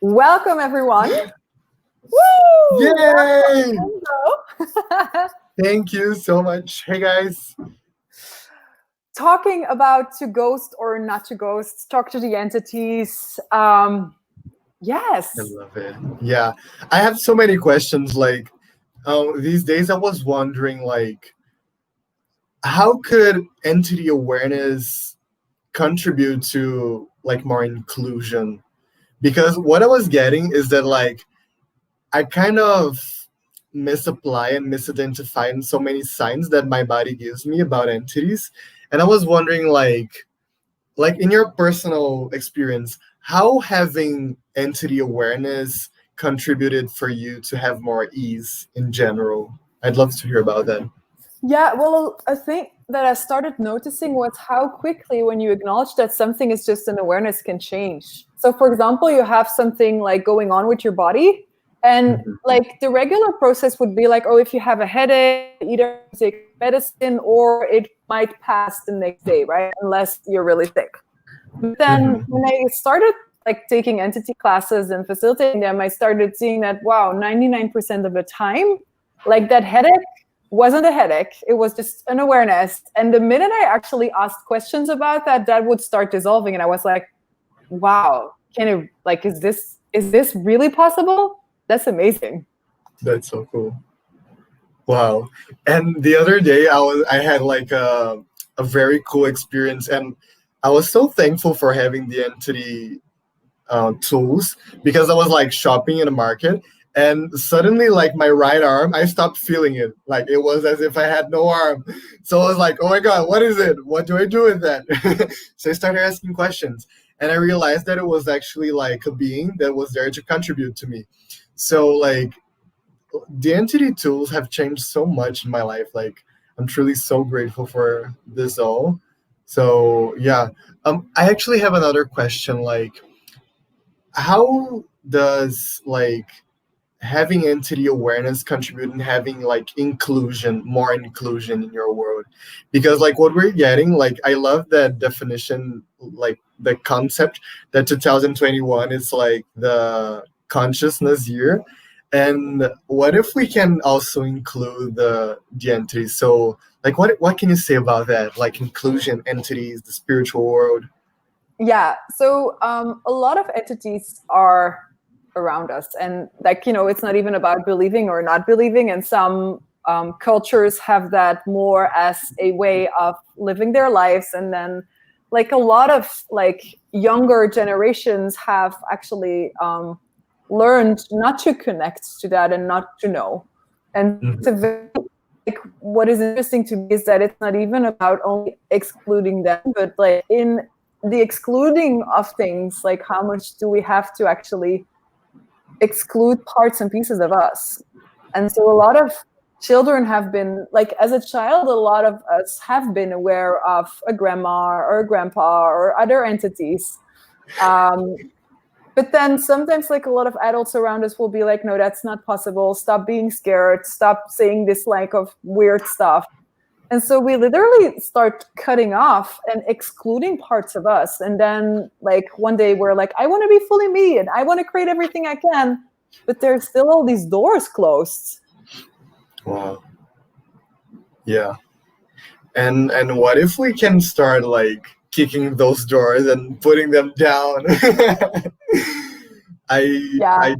Welcome, everyone. Woo! Yay! Enzo. Thank you so much. Hey, guys. Talking about to ghost or not to ghost, talk to the entities. Yes. I love it. Yeah, I have so many questions. These days I was wondering, how could entity awareness contribute to more inclusion? Because what I was getting is that I kind of misapply and misidentify in so many signs that my body gives me about entities, and I was wondering like in your personal experience, how having entity awareness contributed for you to have more ease in general? I'd love to hear about that. Yeah, well, a thing that I started noticing was how quickly, when you acknowledge that something is just an awareness, can change. So, for example, you have something like going on with your body, and Mhm. like the regular process would be like, oh, if you have a headache, either take medicine or it might pass the next day, right? Unless you're really sick. But then Mhm. when I started like taking entity classes and facilitating them, I started seeing that, wow, 99% of the time, like that headache wasn't a headache. It was just an awareness. And the minute I actually asked questions about that, that would start dissolving. And I was like, wow, can it, like, is this really possible? That's amazing. That's so cool. Wow. And the other day I had a very cool experience, and I was so thankful for having the entity tools, because I was like shopping in a market, and suddenly like my right arm, I stopped feeling it. Like it was as if I had no arm. So I was like, oh my God, what is it? What do I do with that? So I started asking questions, and I realized that it was actually like a being that was there to contribute to me. So the entity tools have changed so much in my life. Like I'm truly so grateful for this all. So yeah. I actually have another question. How does having entity awareness contribute in having more inclusion in your world? Because like what we're getting, like I love that definition, like the concept that 2021 is like the consciousness year. And what if we can also include the entities? So like what can you say about that, like inclusion, entities, the spiritual world? Yeah. So a lot of entities are around us, and like it's not even about believing or not believing. And some cultures have that more as a way of living their lives, and then like a lot of like younger generations have actually learned not to connect to that and not to know. And it's a Mhm. very like what is interesting to me is that it's not even about only excluding them, but like in the excluding of things, like how much do we have to actually exclude parts and pieces of us? And so a lot of children have been like, as a child, a lot of us have been aware of a grandma or a grandpa or other entities. Um, but then sometimes like a lot of adults around us will be like, no, that's not possible. Stop being scared. Stop saying this like of weird stuff. And so we literally start cutting off and excluding parts of us. And then like one day we're like, I want to be fully me and I want to create everything I can. But there's still all these doors closed. Wow. Yeah. And what if we can start like kicking those doors and putting them down? I Yeah. I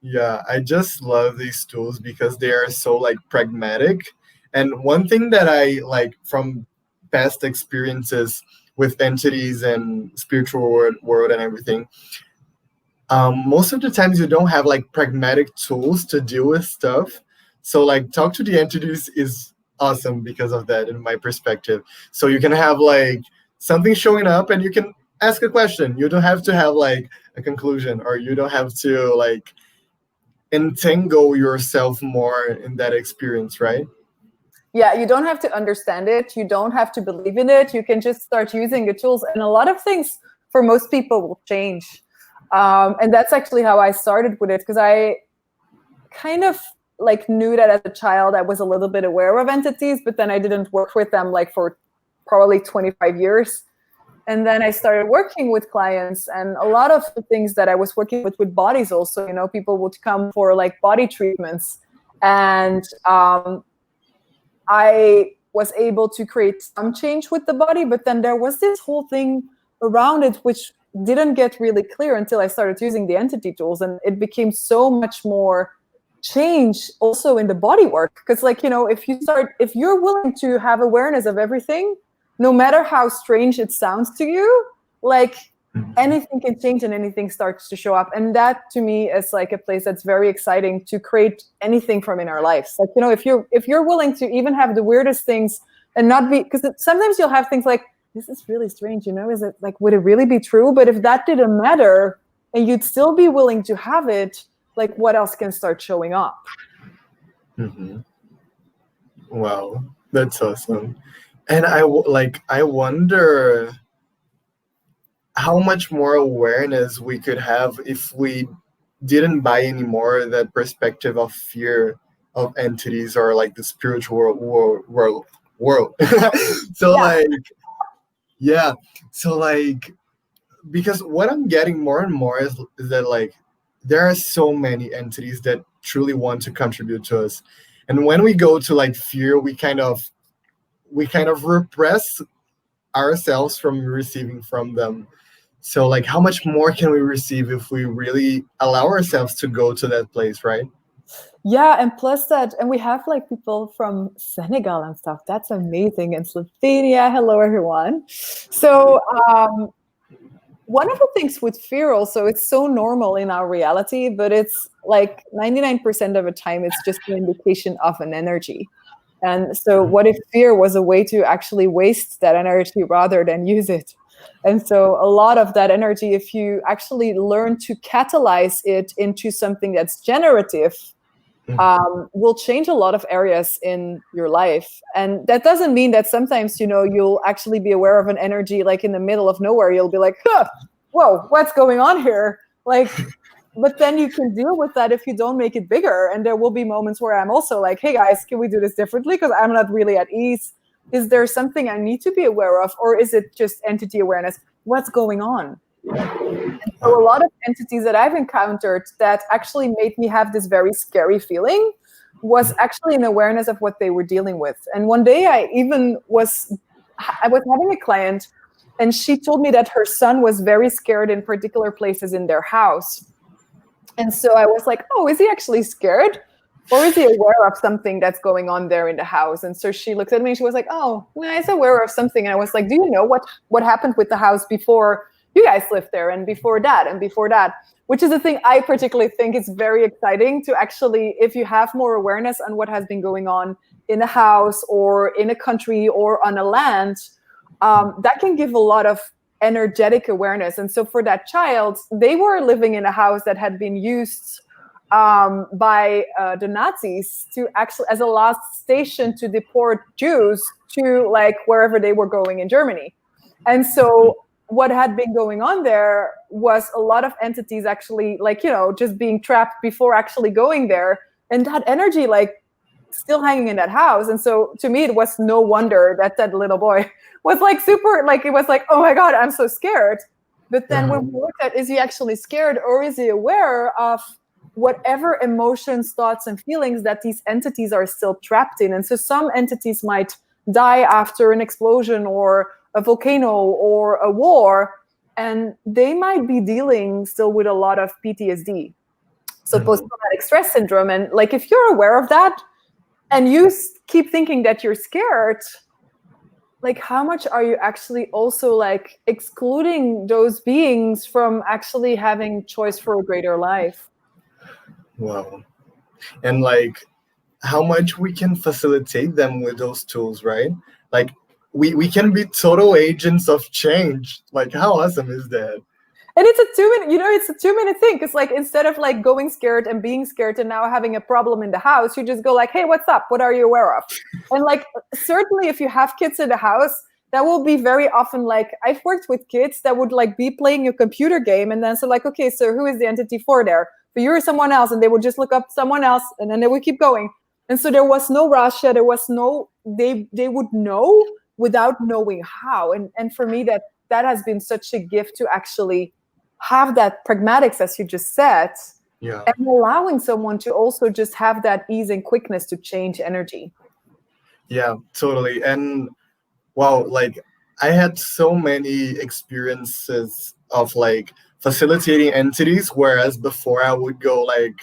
yeah, I just love these tools because they are so like pragmatic. And one thing that I like from past experiences with entities and spiritual world and everything, most of the times you don't have like pragmatic tools to deal with stuff. So like talk to the entities is awesome because of that in my perspective. So you can have like something showing up and you can ask a question. You don't have to have like a conclusion, or you don't have to like entangle yourself more in that experience, right? Yeah, you don't have to understand it. You don't have to believe in it. You can just start using the tools. And a lot of things for most people will change. And that's actually how I started with it, because I kind of like knew that as a child I was a little bit aware of entities, but then I didn't work with them like for probably 25 years. And then I started working with clients, and a lot of the things that I was working with bodies also, people would come for like body treatments, and I was able to create some change with the body, but then there was this whole thing around it which didn't get really clear until I started using the entity tools, and it became so much more change also in the body work. Because if you're willing to have awareness of everything, no matter how strange it sounds to you, like anything can change and anything starts to show up. And that to me is like a place that's very exciting to create anything from in our lives. Like, if you're willing to even have the weirdest things and not be, because sometimes you'll have things like, this is really strange, is it like, would it really be true? But if that didn't matter and you'd still be willing to have it, like what else can start showing up? Mm-hmm. Wow, that's awesome. And I wonder how much more awareness we could have if we didn't buy anymore that perspective of fear of entities or like the spiritual world. So because what I'm getting more and more is that like there are so many entities that truly want to contribute to us, and when we go to like fear, we kind of repress ourselves from receiving from them. So like how much more can we receive if we really allow ourselves to go to that place, right? Yeah, and plus that, and we have like people from Senegal and stuff. That's amazing. And Slovenia. Hello, everyone. So one of the things with fear also, it's so normal in our reality, but it's like 99% of the time, it's just an indication of an energy. And so what if fear was a way to actually waste that energy rather than use it? And so a lot of that energy, if you actually learn to catalyze it into something that's generative, will change a lot of areas in your life. And that doesn't mean that sometimes, you'll actually be aware of an energy like in the middle of nowhere. You'll be like, whoa, what's going on here? Like, but then you can deal with that if you don't make it bigger. And there will be moments where I'm also like, hey guys, can we do this differently? Because I'm not really at ease. Is there something I need to be aware of? Or is it just entity awareness? What's going on? And so a lot of entities that I've encountered that actually made me have this very scary feeling was actually an awareness of what they were dealing with. And one day I was having a client, and she told me that her son was very scared in particular places in their house. And so I was like, oh, is he actually scared? Or is he aware of something that's going on there in the house? And so she looked at me and she was like, oh, well, he's aware of something. And I was like, do you know what happened with the house before you guys lived there and before that and before that? Which is the thing I particularly think is very exciting to actually, if you have more awareness on what has been going on in a house or in a country or on a land, that can give a lot of energetic awareness. And so for that child, they were living in a house that had been used by the Nazis to actually as a last station to deport Jews to like wherever they were going in Germany. And so what had been going on there was a lot of entities actually like, just being trapped before actually going there, and that energy like still hanging in that house. And so to me, it was no wonder that little boy was like super, like it was like, oh my God, I'm so scared. But then when we looked at, is he actually scared or is he aware of whatever emotions, thoughts, and feelings that these entities are still trapped in? And so some entities might die after an explosion or a volcano or a war, and they might be dealing still with a lot of PTSD. So post-traumatic stress syndrome. And like, if you're aware of that and you keep thinking that you're scared, like how much are you actually also like excluding those beings from actually having choice for a greater life? Wow. And like how much we can facilitate them with those tools, right? Like we can be total agents of change. Like how awesome is that? And it's a 2-minute thing. It's like instead of like going scared and being scared and now having a problem in the house, you just go like, hey, what's up? What are you aware of? And like, certainly if you have kids in the house, that will be very often like, I've worked with kids that would like be playing a computer game. And then so like, okay, so who is the entity for there? For you or someone else? And they would just look up someone else and then they would keep going. And so there was no rush. There was no, they would know without knowing how. And for me, that that has been such a gift to actually have that pragmatics, as you just said, Yeah. and allowing someone to also just have that ease and quickness to change energy. Yeah, totally. And wow, like I had so many experiences of like facilitating entities, whereas before I would go like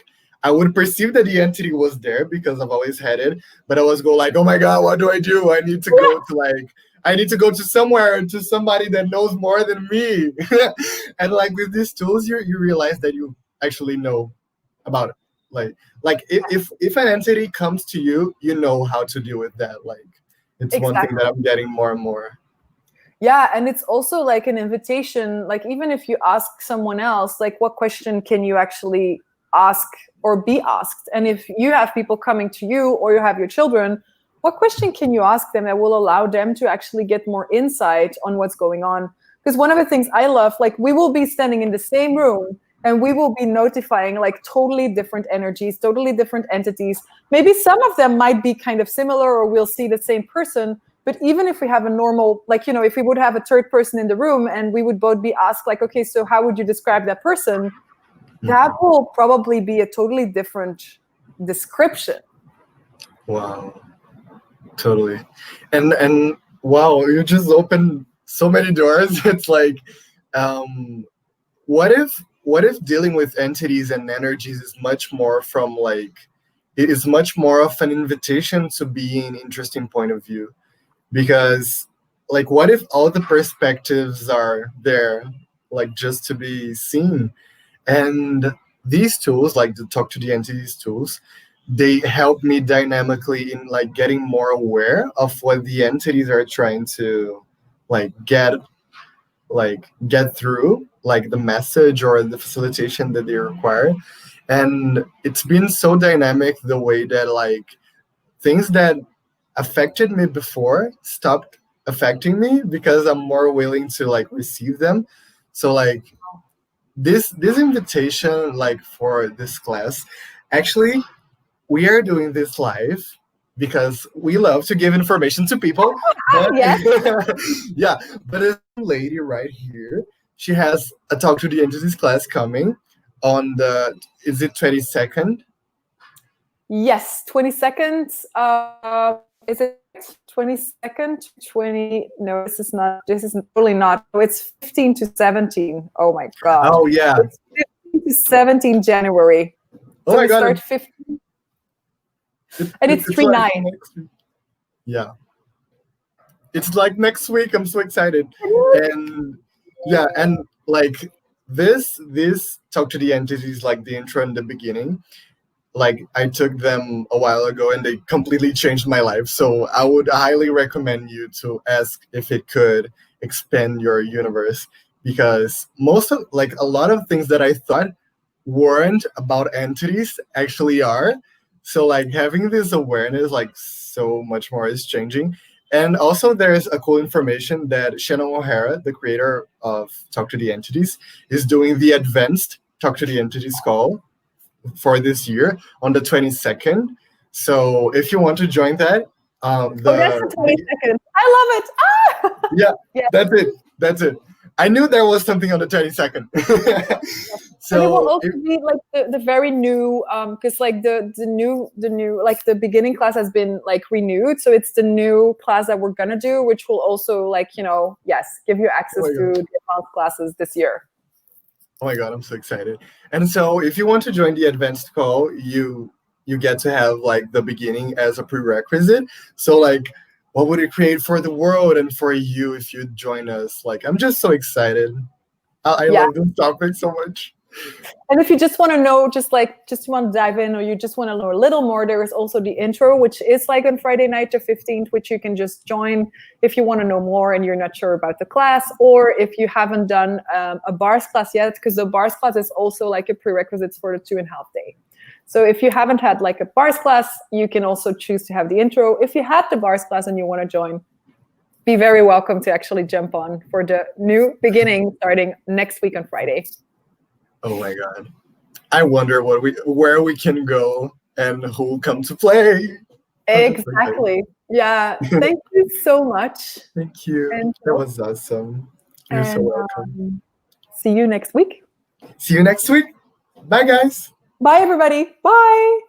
I would perceive that the entity was there because I've always had it, but I was go like, oh my god, what do I do? I need to go to like I need to go to somewhere to somebody that knows more than me. And like with these tools, you realize that you actually know about it. If an entity comes to you, you know how to deal with that. Like it's one thing Exactly. that I'm getting more and more. Yeah, and it's also like an invitation, like even if you ask someone else, like what question can you actually ask or be asked? And if you have people coming to you or you have your children, what question can you ask them that will allow them to actually get more insight on what's going on? Because one of the things I love, like we will be standing in the same room and we will be notifying like totally different energies, totally different entities. Maybe some of them might be kind of similar or we'll see the same person. But even if we have a normal, like, if we would have a third person in the room and we would both be asked like, okay, so how would you describe that person? That will probably be a totally different description. Wow, totally. And wow, you just opened so many doors. It's like, um, what if dealing with entities and energies is much more from like it is much more of an invitation to be an interesting point of view, because like what if all the perspectives are there like just to be seen. And these tools, like the talk to the entities tools, they help me dynamically in like getting more aware of what the entities are trying to like get through, like the message or the facilitation that they require. And it's been so dynamic the way that like things that affected me before stopped affecting me because I'm more willing to like receive them. So like this invitation like for this class, actually we are doing this live because we love to give information to people. But Yes. yeah, but this lady right here, she has a talk to the entities class coming on the, is it 22nd? Yes, 22nd. Is it 22nd? 20? No, this is totally not. Oh, it's 15 to 17. Oh my God. Oh yeah. It's 15 to 17 January. Oh So my we god. start 15 and it's It's 3 like 9. next week. Yeah. It's like next week. I'm so excited. And yeah, and like this talk to the entities, like the intro in the beginning, like I took them a while ago and they completely changed my life. So I would highly recommend you to ask if it could expand your universe, because most of like a lot of things that I thought weren't about entities actually are. So like having this awareness, like so much more is changing. And also there's a cool information that Shannon O'Hara, the creator of Talk to the Entities, is doing the advanced Talk to the Entities call for this year on the 22nd. So if you want to join that, Oh, that's the 22nd. I love it. Ah! yeah, Yeah. that's it. I knew there was something on the 22nd. And it will So also be like the very new, because like the new like the beginning class has been like renewed, so it's the new class that we're gonna do, which will also like yes, give you access my to God. the advanced classes this year. Oh my god, I'm so excited. And so if you want to join the advanced call, you get to have like the beginning as a prerequisite. So like what would it create for the world and for you if you join us? Like I'm just so excited. I Yeah. love this topic so much. And if you just want to know, just want to dive in, or you just want to know a little more, there is also the intro, which is like on Friday night the 15th, which you can just join if you want to know more and you're not sure about the class, or if you haven't done a bars class yet, because the bars class is also like a prerequisite for the 2.5 day. So if you haven't had like a bars class, you can also choose to have the intro. If you had the bars class and you want to join, be very welcome to actually jump on for the new beginning starting next week on Friday. Oh my god. I wonder where we can go and who will come to play. Exactly. Yeah. Thank you so much. Thank you. And That was awesome. You're so And welcome. see you next week. See you next week. Bye, guys. Bye, everybody. Bye.